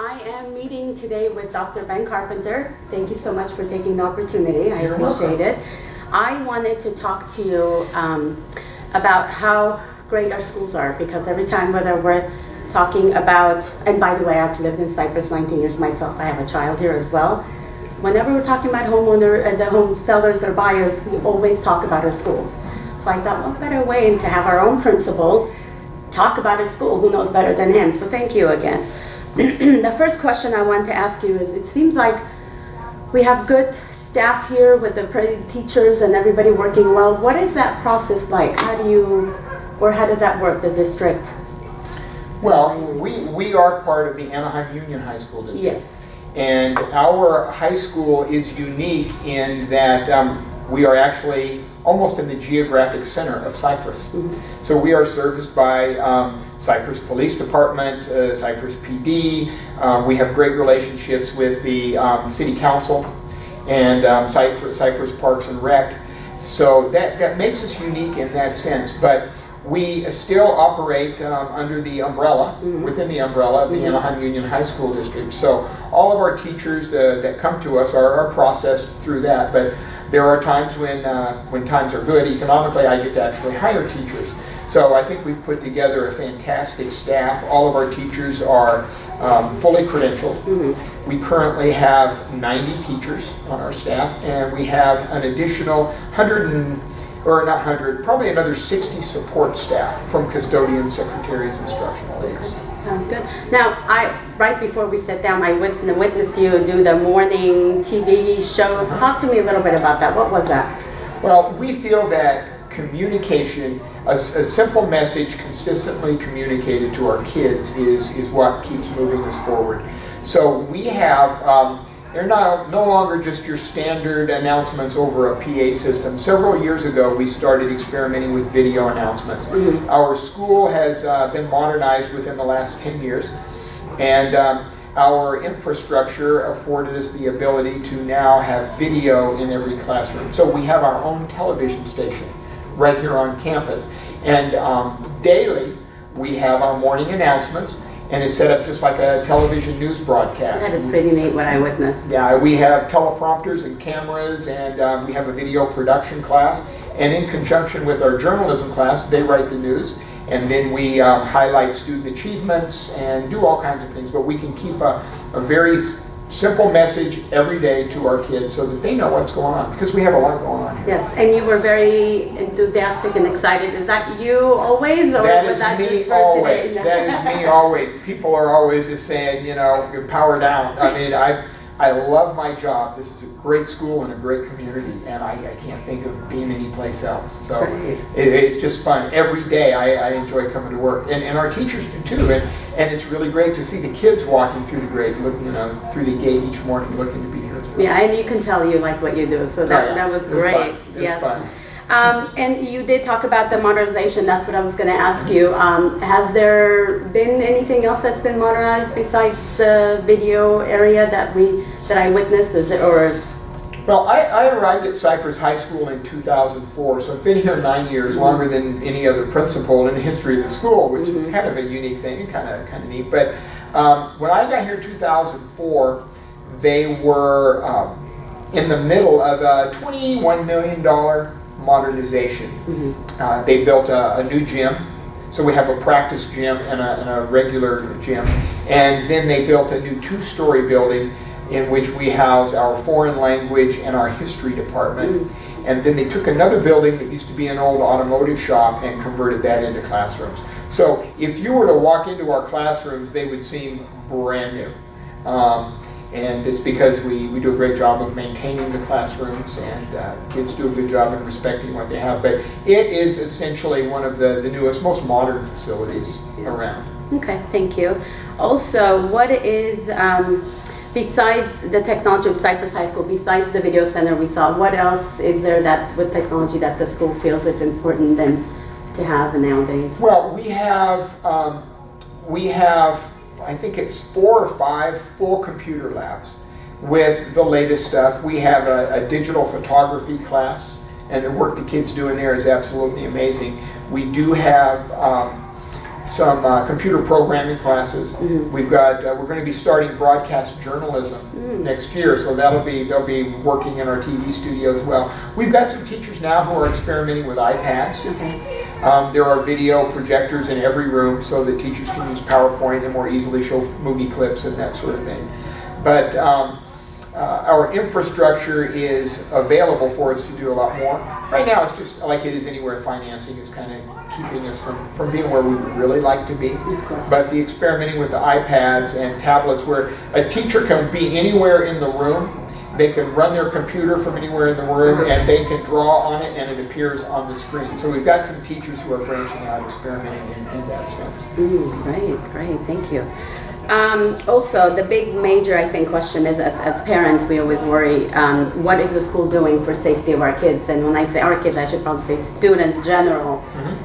I am meeting today with Dr. Ben Carpenter. Thank you so much for taking the opportunity. I appreciate it. I wanted to talk to you about how great our schools are, because every time whether we're talking about, and by the way, I've lived in Cypress 19 years myself. I have a child here as well. Whenever we're talking about the home sellers or buyers, we always talk about our schools. So I thought, what better way to have our own principal talk about his school? Who knows better than him? So thank you again. The first question I want to ask you is, it seems like we have good staff here with the teachers and everybody working well. What is that process like? How does that work, the district? Well, we are part of the Anaheim Union High School District. Yes. And our high school is unique in that we are actually almost in the geographic center of Cypress. Mm-hmm. So we are serviced by Cypress Police Department, Cypress PD. We have great relationships with the City Council and Cypress Parks and Rec. So that makes us unique in that sense. But we still operate under the umbrella, mm-hmm. within the umbrella of the mm-hmm. Anaheim Union High School District. So all of our teachers that come to us are processed through that. But there are times when times are good economically, I get to actually hire teachers. So I think we've put together a fantastic staff. All of our teachers are fully credentialed. Mm-hmm. We currently have 90 teachers on our staff, and we have an additional probably another 60 support staff from custodians, secretaries, instructional aides. Sounds good. Now, right before we sat down, I witnessed you do the morning TV show. Uh-huh. Talk to me a little bit about that. What was that? Well, we feel that communication, a simple message consistently communicated to our kids is what keeps moving us forward. So we have, they're no longer just your standard announcements over a PA system. Several years ago, we started experimenting with video announcements. Mm-hmm. Our school has been modernized within the last 10 years, and our infrastructure afforded us the ability to now have video in every classroom. So we have our own television station right here on campus, and daily we have our morning announcements. And it's set up just like a television news broadcast. That is pretty neat what I witnessed. Yeah, we have teleprompters and cameras, and we have a video production class. And in conjunction with our journalism class, they write the news. And then we highlight student achievements and do all kinds of things. But we can keep a very simple message every day to our kids so that they know what's going on, because we have a lot going on here. Yes, and you were very enthusiastic and excited. Is that you always, or that was that me just for always. today? That is me always. People are always just saying, power down. I mean, I love my job. This is a great school and a great community, and I can't think of being anyplace else. So it's just fun. Every day I enjoy coming to work, and our teachers do too. And it's really great to see the kids walking through the gate, through the gate each morning, looking to be here. Yeah, and you can tell you like what you do. So that was great. It's fun. And you did talk about the modernization. That's what I was going to ask you. Has there been anything else that's been modernized besides the video area that I witnessed? Well, I arrived at Cypress High School in 2004, so I've been here 9 years, mm-hmm. longer than any other principal in the history of the school, which mm-hmm. is kind of a unique thing and kind of neat. But when I got here in 2004, they were in the middle of a $21 million modernization. Mm-hmm. They built a new gym. So we have a practice gym and a regular gym. And then they built a new 2-story building in which we house our foreign language and our history department. Mm-hmm. And then they took another building that used to be an old automotive shop and converted that into classrooms. So if you were to walk into our classrooms, they would seem brand new. And it's because we do a great job of maintaining the classrooms, and kids do a good job in respecting what they have. But it is essentially one of the newest, most modern facilities around. Okay, thank you. Also, what is, besides the technology of Cypress High School, besides the video center we saw, what else is there that with technology that the school feels it's important then to have nowadays? Well, we have I think it's 4 or 5 full computer labs with the latest stuff. We have a digital photography class, and the work the kids do in there is absolutely amazing. We do have some computer programming classes. We've got we're going to be starting broadcast journalism next year, so they'll be working in our TV studio as well. We've got some teachers now who are experimenting with iPads. There are video projectors in every room so that teachers can use PowerPoint and more easily show movie clips and that sort of thing. But our infrastructure is available for us to do a lot more. Right now it's just like it is anywhere. Financing is kind of keeping us from being where we would really like to be. But the experimenting with the iPads and tablets where a teacher can be anywhere in the room, they can run their computer from anywhere in the room and they can draw on it and it appears on the screen. So we've got some teachers who are branching out, experimenting in that sense. Great, thank you. Also, the big major, I think, question is, as parents, we always worry, what is the school doing for safety of our kids? And when I say our kids, I should probably say students general,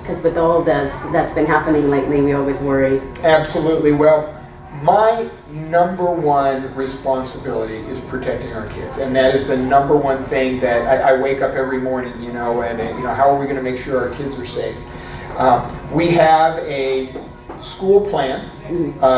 because with all this that's been happening lately, we always worry. Absolutely. Well, my number one responsibility is protecting our kids, and that is the number one thing that I wake up every morning, and how are we going to make sure our kids are safe? We have a school plan,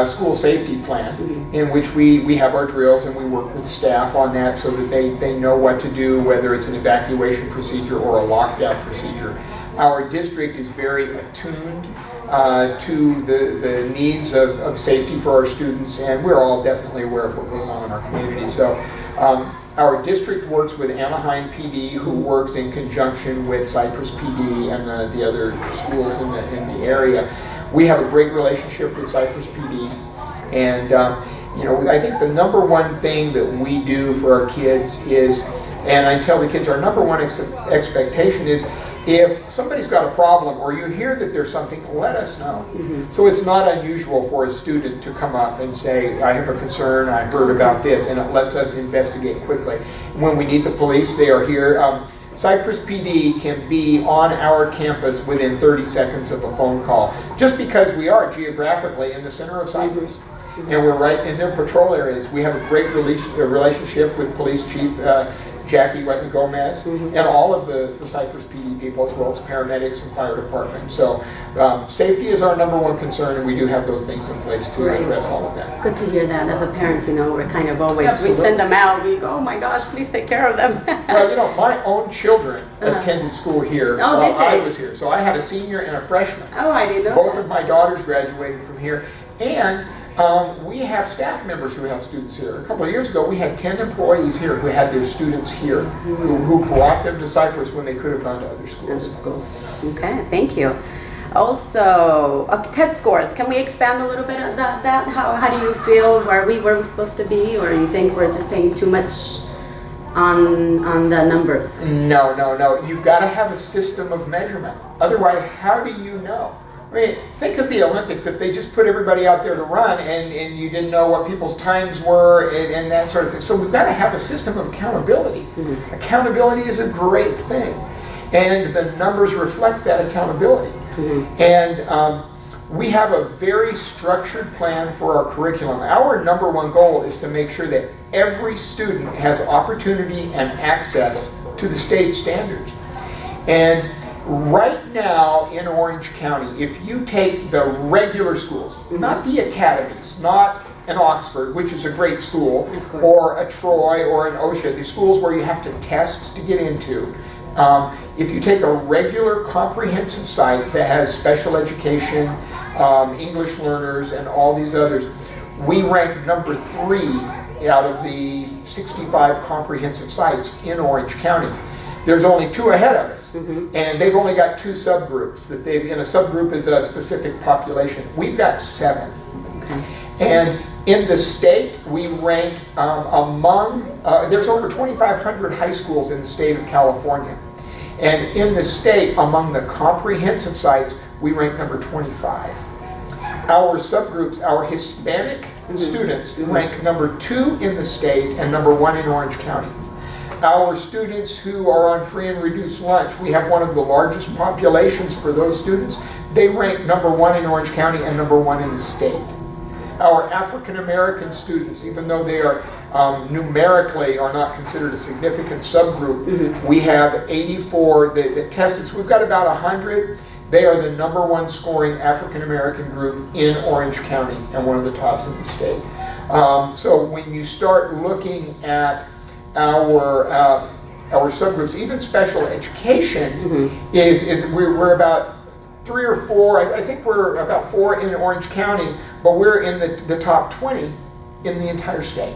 school safety plan, in which we have our drills and we work with staff on that so that they know what to do, whether it's an evacuation procedure or a lockdown procedure. Our district is very attuned to the needs of safety for our students, and we're all definitely aware of what goes on in our community. So our district works with Anaheim PD, who works in conjunction with Cypress PD and the other schools in the area. We have a great relationship with Cypress PD, and I think the number one thing that we do for our kids is, and I tell the kids, our number one expectation is, if somebody's got a problem or you hear that there's something, let us know. So it's not unusual for a student to come up and say, I have a concern, I heard about this, and it lets us investigate quickly. When we need the police, they are here. Cypress PD can be on our campus within 30 seconds of a phone call, just because we are geographically in the center of Cypress. And we're right in their patrol areas. We have a great relationship with Police Chief Jackie Wetton Gomez and all of the Cypress PD people, as well as paramedics and fire department. So safety is our number one concern, and we do have those things in place to address all of that. Good to hear that. As a parent, we're kind of always, Absolutely. we send them out, we go, oh my gosh, please take care of them. Well, my own children attended school here while I was here. So I had a senior and a freshman. Oh, I didn't know Both that. of my daughters graduated from here. And we have staff members who have students here. A couple of years ago, we had 10 employees here who had their students here, who brought them to Cypress when they could have gone to other schools. Okay, thank you. Also, test scores. Can we expand a little bit on that? How do you feel? Where we supposed to be, or you think we're just paying too much on the numbers? No. You've got to have a system of measurement. Otherwise, how do you know? I mean, think of the Olympics. If they just put everybody out there to run and you didn't know what people's times were and that sort of thing. So we've got to have a system of accountability. Accountability is a great thing. And the numbers reflect that accountability. And we have a very structured plan for our curriculum. Our number one goal is to make sure that every student has opportunity and access to the state standards. And right now in Orange County, if you take the regular schools, not the academies, not an Oxford, which is a great school, or a Troy or an OSHA, the schools where you have to test to get into, if you take a regular comprehensive site that has special education, English learners, and all these others, we rank number 3 out of the 65 comprehensive sites in Orange County. There's only 2 ahead of us, and they've only got 2 subgroups. And a subgroup is a specific population. We've got 7. And in the state, we rank there's over 2,500 high schools in the state of California. And in the state, among the comprehensive sites, we rank number 25. Our subgroups, our Hispanic students, rank number 2 in the state and number 1 in Orange County. Our students who are on free and reduced lunch, we have one of the largest populations for those students. They rank number 1 in Orange County and number 1 in the state. Our African American students, even though they are numerically are not considered a significant subgroup, we have 84 that tested. So we've got about 100 They are the #1 scoring African American group in Orange County and one of the tops in the state. So when you start looking at our subgroups, even special education we're about 3 or 4. I think we're about 4 in Orange County, but we're in the top 20 in the entire state.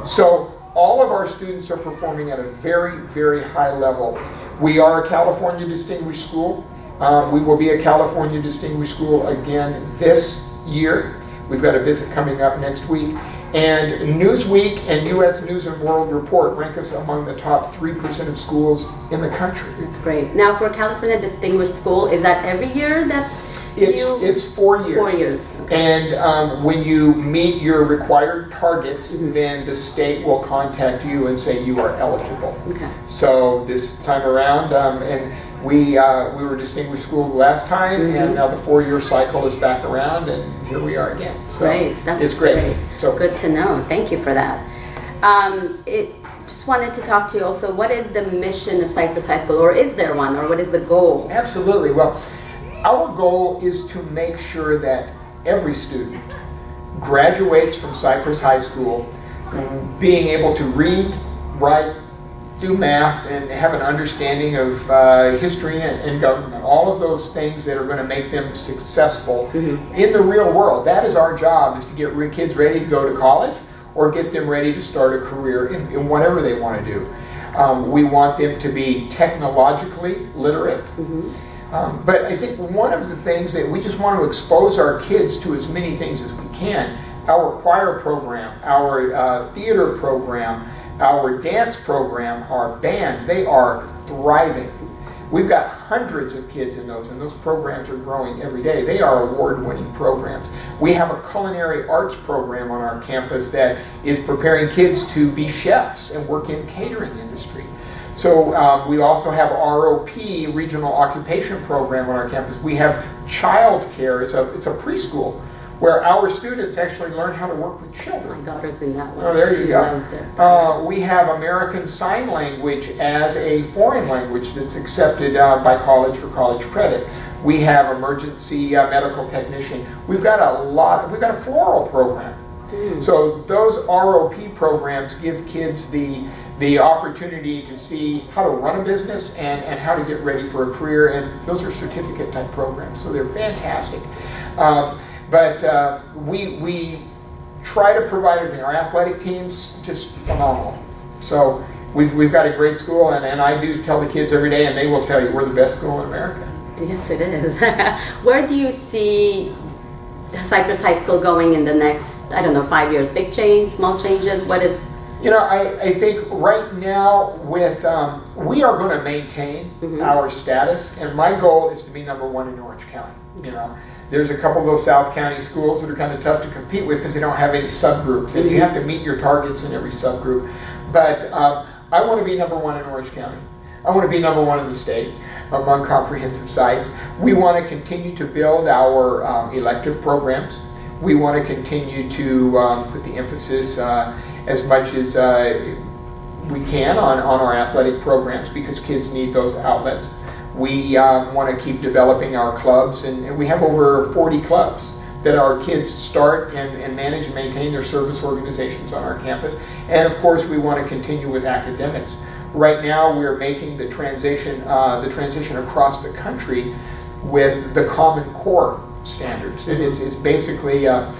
So all of our students are performing at a very, very high level. We are a California Distinguished School. We will be a California Distinguished School again this year. We've got a visit coming up next week. And Newsweek and U.S. News and World Report rank us among the top 3% of schools in the country. That's great. Now, for California Distinguished School, is that every year that it's 4 years. 4 years. Okay. And when you meet your required targets, then the state will contact you and say you are eligible. Okay. So this time around, and we were Distinguished School last time, and now the 4-year cycle is back around, and here we are again. So great. That's it's great. So good to know. Thank you for that. Just wanted to talk to you also, what is the mission of Cypress High School, or is there one, or what is the goal? Absolutely. Well, our goal is to make sure that every student graduates from Cypress High School being able to read, write, do math, and have an understanding of history and government. All of those things that are going to make them successful in the real world. That is our job, is to get kids ready to go to college or get them ready to start a career in whatever they want to do. We want them to be technologically literate. But I think one of the things that we just want to expose our kids to as many things as we can. Our choir program, our theater program, our dance program, our band, they are thriving. We've got hundreds of kids in those, and those programs are growing every day. They are award-winning programs. We have a culinary arts program on our campus that is preparing kids to be chefs and work in catering industry. So we also have ROP, Regional Occupation Program, on our campus. We have child care. It's a preschool where our students actually learn how to work with children. My daughter's in that one. Oh, there you She go. loves it. We have American Sign Language as a foreign language that's accepted by college for college credit. We have emergency medical technician. We've got a floral program. So those ROP programs give kids the opportunity to see how to run a business and how to get ready for a career, and those are certificate type programs, so they're fantastic. But we try to provide everything. Our athletic team's just phenomenal. So we've got a great school, and I do tell the kids every day, and they will tell you, we're the best school in America. Yes, it is. Where do you see Cypress High School going in the next, 5 years? Big change, small changes? What is... I think right now we are going to maintain our status, and my goal is to be #1 in Orange County. There's a couple of those South County schools that are kind of tough to compete with because they don't have any subgroups, and you have to meet your targets in every subgroup. But I want to be #1 in Orange County. I want to be #1 in the state among comprehensive sites. We want to continue to build our elective programs. We want to continue to put the emphasis as much as we can on our athletic programs, because kids need those outlets. We want to keep developing our clubs, and we have over 40 clubs that our kids start and manage and maintain their service organizations on our campus. And of course, we want to continue with academics. Right now, we're making the transition across the country with the Common Core standards. It's basically a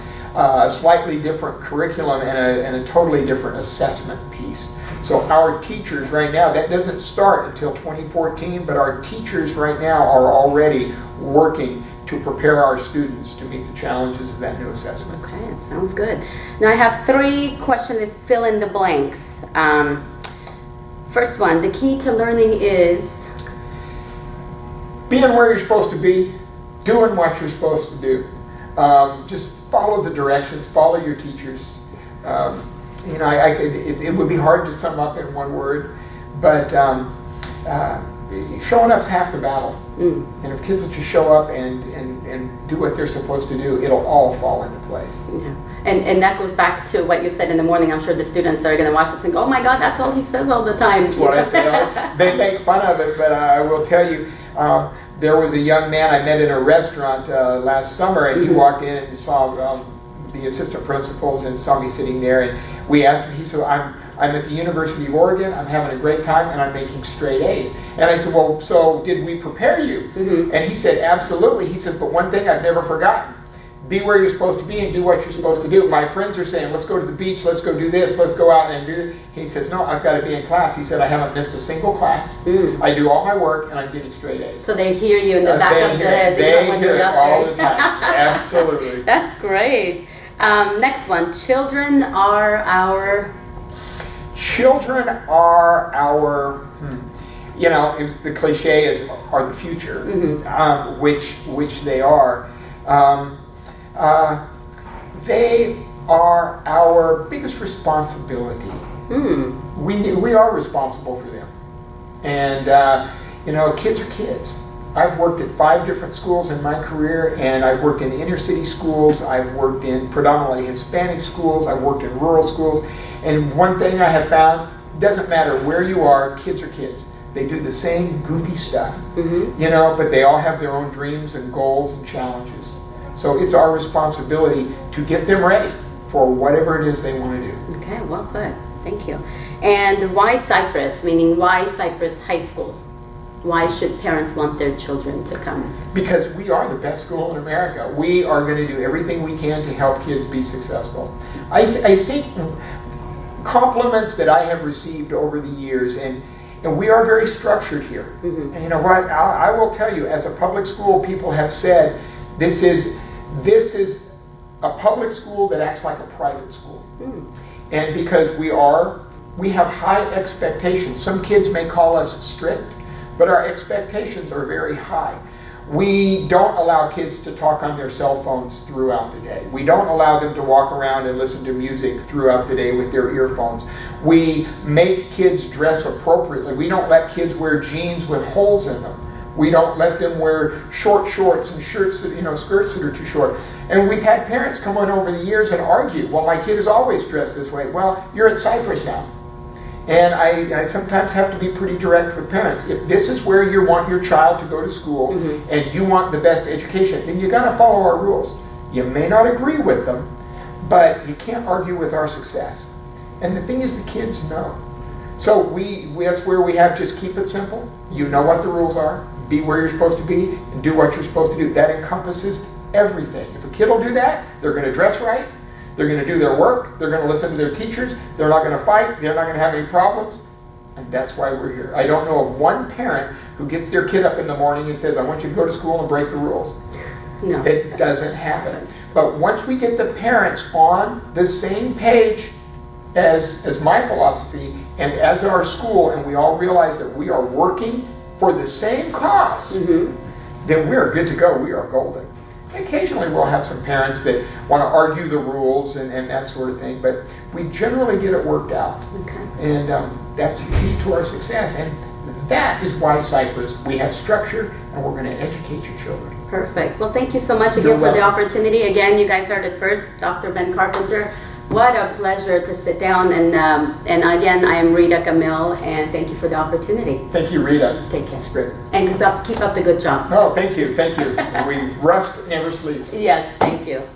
slightly different curriculum and a totally different assessment piece. So our teachers right now, that doesn't start until 2014, but our teachers right now are already working to prepare our students to meet the challenges of that new assessment. Okay, that sounds good. Now I have 3 questions to fill in the blanks. First one, the key to learning is? Being where you're supposed to be, doing what you're supposed to do. Just follow the directions, follow your teachers. It would be hard to sum up in one word, but showing up's half the battle. And if kids will just show up and do what they're supposed to do, it'll all fall into place. Yeah. And that goes back to what you said in the morning. I'm sure the students are going to watch this and go, oh my God, that's all he says all the time. What I say, they make fun of it, but I will tell you, There was a young man I met in a restaurant last summer, and he walked in and saw the assistant principals and saw me sitting there, and we asked him, he said, I'm at the University of Oregon, I'm having a great time, and I'm making straight A's. And I said, well, so did we prepare you? And he said, absolutely. He said, but one thing I've never forgotten, be where you're supposed to be and do what you're supposed to do. My friends are saying, let's go to the beach, let's go do this, let's go out and do it. He says, no, I've got to be in class. He said, I haven't missed a single class. I do all my work, and I'm getting straight A's. So they hear you in the back of their head. They hear it all the time. Absolutely. That's great. Next one. Children are our... Children are our, you know, the cliche is are the future, which they are. They are our biggest responsibility. We are responsible for them. And, you know, kids are kids. I've worked at 5 different schools in my career, and I've worked in inner city schools, I've worked in predominantly Hispanic schools, I've worked in rural schools, and one thing I have found, doesn't matter where you are, kids are kids. They do the same goofy stuff, you know, but they all have their own dreams and goals and challenges. So it's our responsibility to get them ready for whatever it is they want to do. Okay, well put. Thank you. And why Cypress? Meaning, why Cypress high schools? Why should parents want their children to come? Because we are the best school in America. We are going to do everything we can to help kids be successful. I think compliments that I have received over the years, and we are very structured here. And you know what? I will tell you, as a public school, people have said this is a public school that acts like a private school. And because we have high expectations. Some kids may call us strict, but our expectations are very high. We don't allow kids to talk on their cell phones throughout the day. We don't allow them to walk around and listen to music throughout the day with their earphones. We make kids dress appropriately. We don't let kids wear jeans with holes in them. We don't let them wear short shorts and shirts that, you know, skirts that are too short. And we've had parents come on over the years and argue, well, my kid is always dressed this way. Well, you're at Cypress now. And I sometimes have to be pretty direct with parents. If this is where you want your child to go to school and you want the best education, then you got to follow our rules. You may not agree with them, but you can't argue with our success. And the thing is, the kids know. So that's where we have just keep it simple. You know what the rules are. Be where you're supposed to be and do what you're supposed to do. That encompasses everything. If a kid will do that, they're going to dress right. They're going to do their work. They're going to listen to their teachers. They're not going to fight. They're not going to have any problems. And that's why we're here. I don't know of one parent who gets their kid up in the morning and says, I want you to go to school and break the rules. No. It doesn't happen. But once we get the parents on the same page as my philosophy and as our school, and we all realize that we are working for the same cause, then we are good to go. We are golden. Occasionally we'll have some parents that want to argue the rules and that sort of thing, but we generally get it worked out. And that's the key to our success. And that is why Cypress, we have structure and we're going to educate your children. Perfect. Well, thank you so much again for the opportunity. Again, you guys heard it first, Dr. Ben Carpenter. What a pleasure to sit down. And again, I am Rita Gamil, and thank you for the opportunity. Thank you, Rita. Take care. That's great. And keep up the good job. Oh, thank you. Thank you. Rust never sleeps. Yes, thank you.